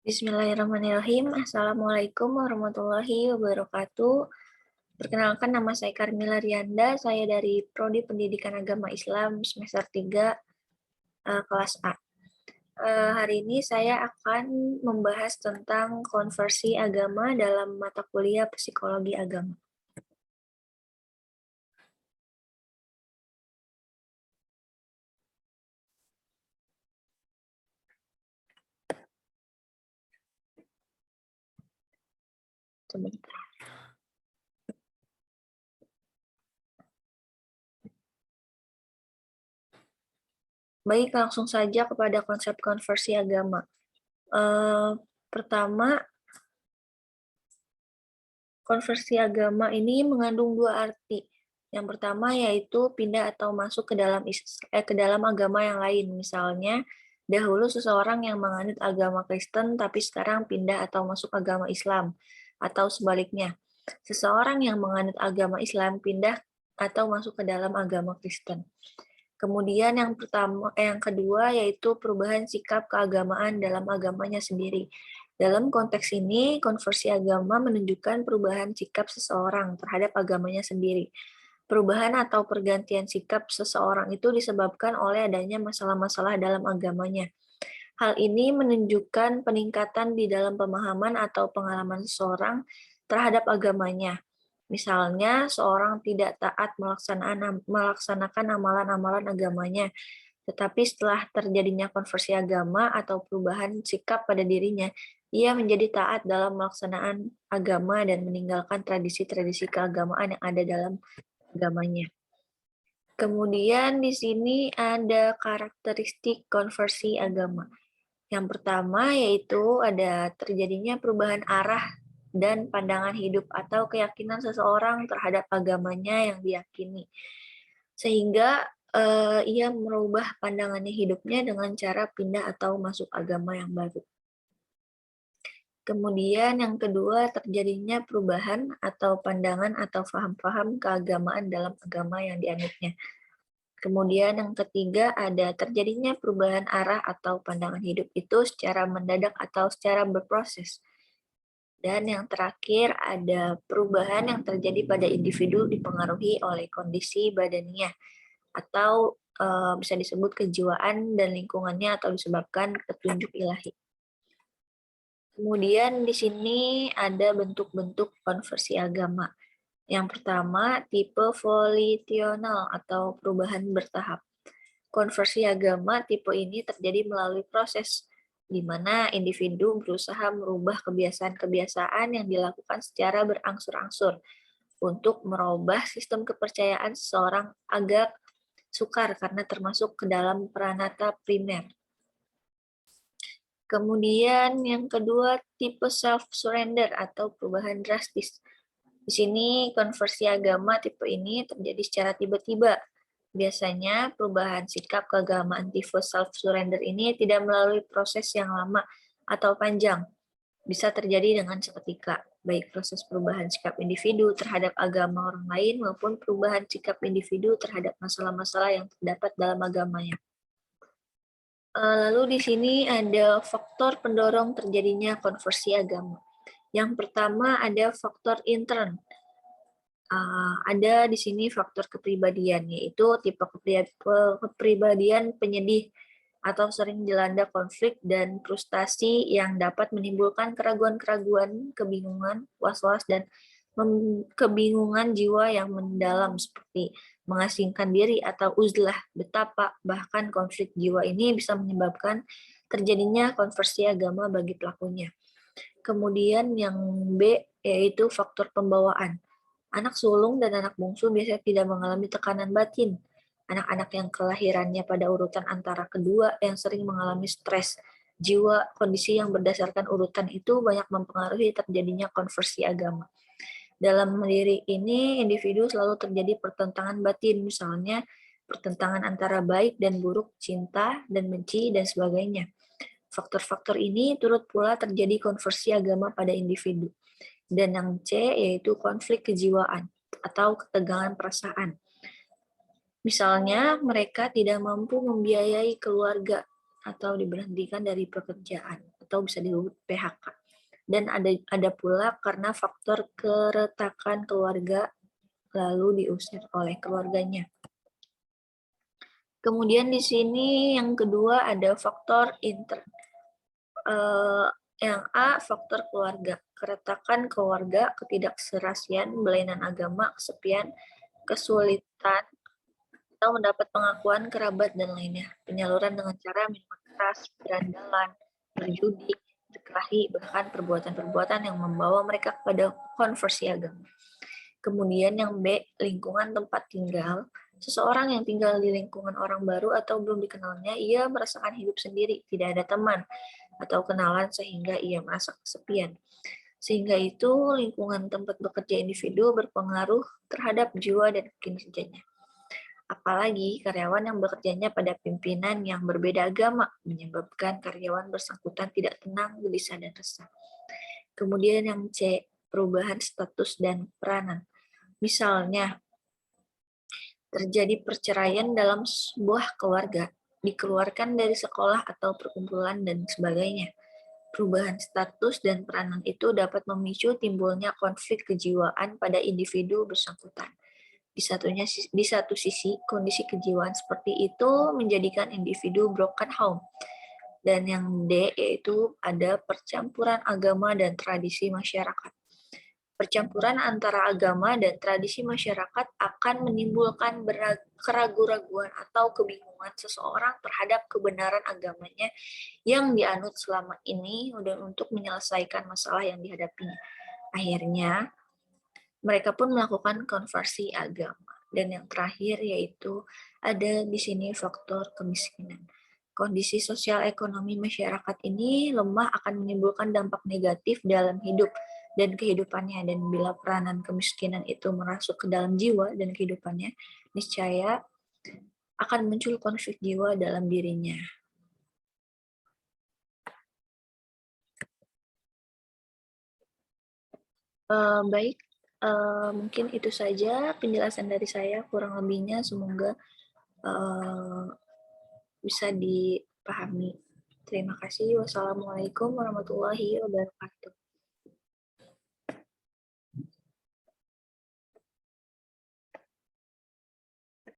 Bismillahirrahmanirrahim. Assalamualaikum warahmatullahi wabarakatuh. Perkenalkan, nama saya Karmila Rianda. Saya dari Prodi Pendidikan Agama Islam semester 3 kelas A. Hari ini saya akan membahas tentang konversi agama dalam mata kuliah Psikologi Agama. Sebentar. Baik, langsung saja kepada konsep konversi agama. Pertama, konversi agama ini mengandung dua arti. Yang pertama yaitu pindah atau masuk ke dalam agama yang lain. Misalnya, dahulu seseorang yang menganut agama Kristen tapi sekarang pindah atau masuk agama Islam, atau sebaliknya. Seseorang yang menganut agama Islam pindah atau masuk ke dalam agama Kristen. Kemudian yang kedua yaitu perubahan sikap keagamaan dalam agamanya sendiri. Dalam konteks ini, konversi agama menunjukkan perubahan sikap seseorang terhadap agamanya sendiri. Perubahan atau pergantian sikap seseorang itu disebabkan oleh adanya masalah-masalah dalam agamanya. Hal ini menunjukkan peningkatan di dalam pemahaman atau pengalaman seseorang terhadap agamanya. Misalnya, seorang tidak taat melaksanakan amalan-amalan agamanya, tetapi setelah terjadinya konversi agama atau perubahan sikap pada dirinya, ia menjadi taat dalam melaksanaan agama dan meninggalkan tradisi-tradisi keagamaan yang ada dalam agamanya. Kemudian di sini ada karakteristik konversi agama. Yang pertama yaitu ada terjadinya perubahan arah dan pandangan hidup atau keyakinan seseorang terhadap agamanya yang diyakini. Sehingga ia merubah pandangannya hidupnya dengan cara pindah atau masuk agama yang baru. Kemudian yang kedua, terjadinya perubahan atau pandangan atau paham-paham keagamaan dalam agama yang dianutnya. Kemudian yang ketiga, ada terjadinya perubahan arah atau pandangan hidup itu secara mendadak atau secara berproses. Dan yang terakhir, ada perubahan yang terjadi pada individu dipengaruhi oleh kondisi badaniah atau bisa disebut kejiwaan dan lingkungannya atau disebabkan petunjuk ilahi. Kemudian di sini ada bentuk-bentuk konversi agama. Yang pertama, tipe volitional atau perubahan bertahap. Konversi agama tipe ini terjadi melalui proses di mana individu berusaha merubah kebiasaan-kebiasaan yang dilakukan secara berangsur-angsur untuk merubah sistem kepercayaan seseorang agar sukar karena termasuk ke dalam pranata primer. Kemudian yang kedua, tipe self-surrender atau perubahan drastis. Di sini konversi agama tipe ini terjadi secara tiba-tiba. Biasanya perubahan sikap keagamaan tipe self-surrender ini tidak melalui proses yang lama atau panjang. Bisa terjadi dengan seketika, baik proses perubahan sikap individu terhadap agama orang lain maupun perubahan sikap individu terhadap masalah-masalah yang terdapat dalam agamanya. Lalu di sini ada faktor pendorong terjadinya konversi agama. Yang pertama ada faktor intern. Ada di sini faktor kepribadian, yaitu tipe kepribadian penyedih atau sering dilanda konflik dan frustasi yang dapat menimbulkan keraguan-keraguan, kebingungan, was-was, dan kebingungan jiwa yang mendalam seperti mengasingkan diri atau uzlah. Betapa bahkan konflik jiwa ini bisa menyebabkan terjadinya konversi agama bagi pelakunya. Kemudian yang B yaitu faktor pembawaan. Anak sulung dan anak bungsu biasanya tidak mengalami tekanan batin. Anak-anak yang kelahirannya pada urutan antara kedua yang sering mengalami stres jiwa, kondisi yang berdasarkan urutan itu banyak mempengaruhi terjadinya konversi agama. Dalam diri ini, individu selalu terjadi pertentangan batin, misalnya pertentangan antara baik dan buruk, cinta dan benci, dan sebagainya. Faktor-faktor ini turut pula terjadi konversi agama pada individu. Dan yang C yaitu konflik kejiwaan atau ketegangan perasaan. Misalnya mereka tidak mampu membiayai keluarga atau diberhentikan dari pekerjaan atau bisa disebut PHK. Dan ada pula karena faktor keretakan keluarga lalu diusir oleh keluarganya. Kemudian di sini yang kedua ada faktor yang A, faktor keluarga, keretakan keluarga, ketidakserasian, belainan agama, kesepian, kesulitan, atau mendapat pengakuan kerabat dan lainnya. Penyaluran dengan cara minuman keras, berandalan, berjudi, berkelahi, bahkan perbuatan-perbuatan yang membawa mereka kepada konversi agama. Kemudian yang B, lingkungan tempat tinggal. Seseorang yang tinggal di lingkungan orang baru atau belum dikenalnya, ia merasakan hidup sendiri, tidak ada teman atau kenalan sehingga ia merasa kesepian. Sehingga itu lingkungan tempat bekerja individu berpengaruh terhadap jiwa dan kinerjanya. Apalagi karyawan yang bekerjanya pada pimpinan yang berbeda agama menyebabkan karyawan bersangkutan tidak tenang, gelisah, dan resah. Kemudian yang C, perubahan status dan peranan. Misalnya, terjadi perceraian dalam sebuah keluarga, dikeluarkan dari sekolah atau perkumpulan, dan sebagainya. Perubahan status dan peranan itu dapat memicu timbulnya konflik kejiwaan pada individu bersangkutan. Di satu sisi, kondisi kejiwaan seperti itu menjadikan individu broken home. Dan yang D, yaitu ada percampuran agama dan tradisi masyarakat. Percampuran antara agama dan tradisi masyarakat akan menimbulkan keraguan-raguan atau kebingungan seseorang terhadap kebenaran agamanya yang dianut selama ini dan untuk menyelesaikan masalah yang dihadapinya. Akhirnya, mereka pun melakukan konversi agama. Dan yang terakhir yaitu ada di sini faktor kemiskinan. Kondisi sosial ekonomi masyarakat ini lemah akan menimbulkan dampak negatif dalam hidup dan kehidupannya, dan bila peranan kemiskinan itu merasuk ke dalam jiwa dan kehidupannya, niscaya akan muncul konflik jiwa dalam dirinya. Baik, mungkin itu saja penjelasan dari saya, kurang lebihnya semoga bisa dipahami. Terima kasih. Wassalamualaikum warahmatullahi wabarakatuh.